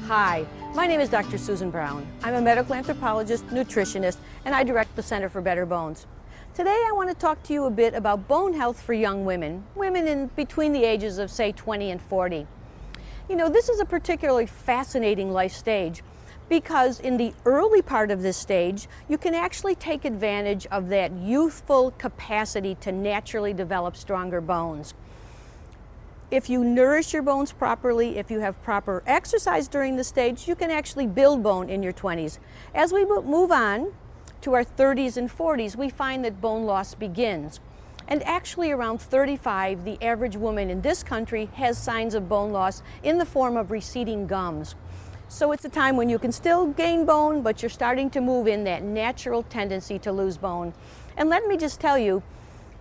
Hi, my name is Dr. Susan Brown. I'm a medical anthropologist, nutritionist, and I direct the Center for Better Bones. Today I want to talk to you a bit about bone health for young women, in between the ages of say 20 and 40. You know, this is a particularly fascinating life stage because in the early part of this stage, you can actually take advantage of that youthful capacity to naturally develop stronger bones. If you nourish your bones properly, if you have proper exercise during this stage, you can actually build bone in your 20s. As we move on to our 30s and 40s, we find that bone loss begins. And actually around 35, the average woman in this country has signs of bone loss in the form of receding gums. So it's a time when you can still gain bone, but you're starting to move in that natural tendency to lose bone. And let me just tell you,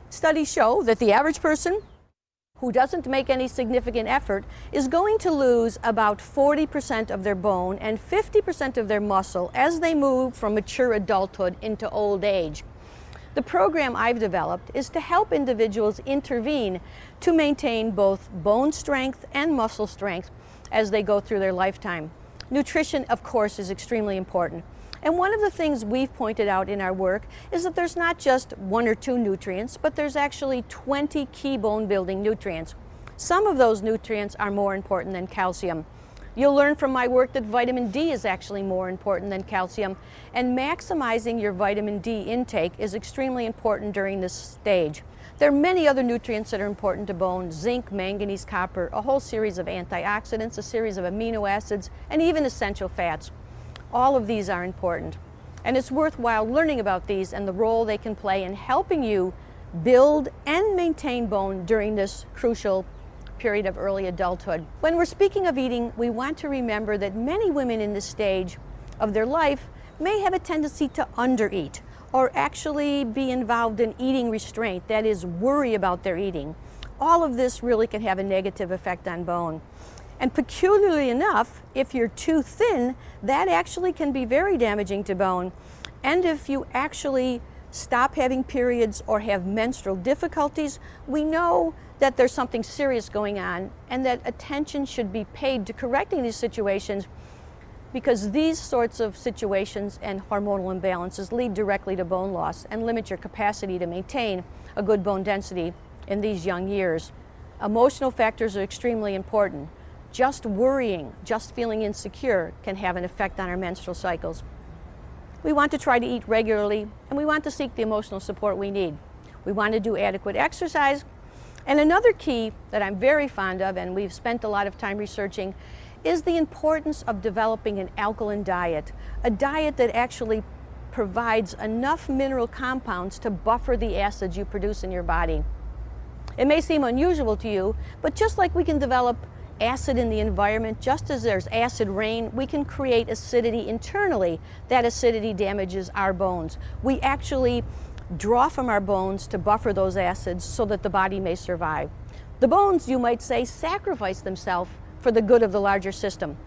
studies show that the average person who doesn't make any significant effort is going to lose about 40% of their bone and 50% of their muscle as they move from mature adulthood into old age. The program I've developed is to help individuals intervene to maintain both bone strength and muscle strength as they go through their lifetime. Nutrition, of course, is extremely important. And one of the things we've pointed out in our work is that there's not just 1 or 2 nutrients, but there's actually 20 key bone building nutrients. Some of those nutrients are more important than calcium. You'll learn from my work that vitamin D is actually more important than calcium, and maximizing your vitamin D intake is extremely important during this stage. There are many other nutrients that are important to bone: zinc, manganese, copper, a whole series of antioxidants, a series of amino acids, and even essential fats. All of these are important, and it's worthwhile learning about these and the role they can play in helping you build and maintain bone during this crucial period of early adulthood. When we're speaking of eating, we want to remember that many women in this stage of their life may have a tendency to undereat or actually be involved in eating restraint, that is, worry about their eating. All of this really can have a negative effect on bone. And peculiarly enough, if you're too thin, that actually can be very damaging to bone. And if you actually stop having periods or have menstrual difficulties, we know that there's something serious going on and that attention should be paid to correcting these situations, because these sorts of situations and hormonal imbalances lead directly to bone loss and limit your capacity to maintain a good bone density in these young years. Emotional factors are extremely important. Just worrying, just feeling insecure can have an effect on our menstrual cycles. We want to try to eat regularly, and we want to seek the emotional support we need. We want to do adequate exercise. And another key that I'm very fond of, and we've spent a lot of time researching, is the importance of developing an alkaline diet, a diet that actually provides enough mineral compounds to buffer the acids you produce in your body. It may seem unusual to you, but just like we can develop acid in the environment, just as there's acid rain, we can create acidity internally. That acidity damages our bones. We actually draw from our bones to buffer those acids so that the body may survive. The bones, you might say, sacrifice themselves for the good of the larger system.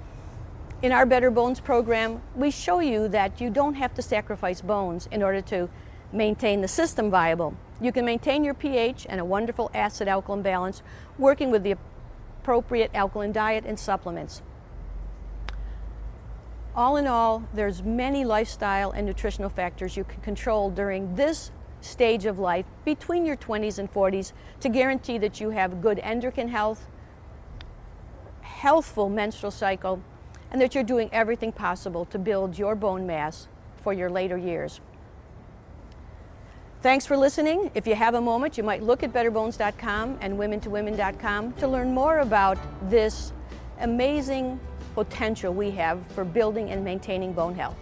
In our Better Bones program, we show you that you don't have to sacrifice bones in order to maintain the system viable. You can maintain your pH and a wonderful acid-alkaline balance working with the appropriate alkaline diet and supplements. All in all, there's many lifestyle and nutritional factors you can control during this stage of life between your 20s and 40s to guarantee that you have good endocrine health, healthful menstrual cycle, and that you're doing everything possible to build your bone mass for your later years. Thanks for listening. If you have a moment, you might look at betterbones.com and women2women.com to learn more about this amazing potential we have for building and maintaining bone health.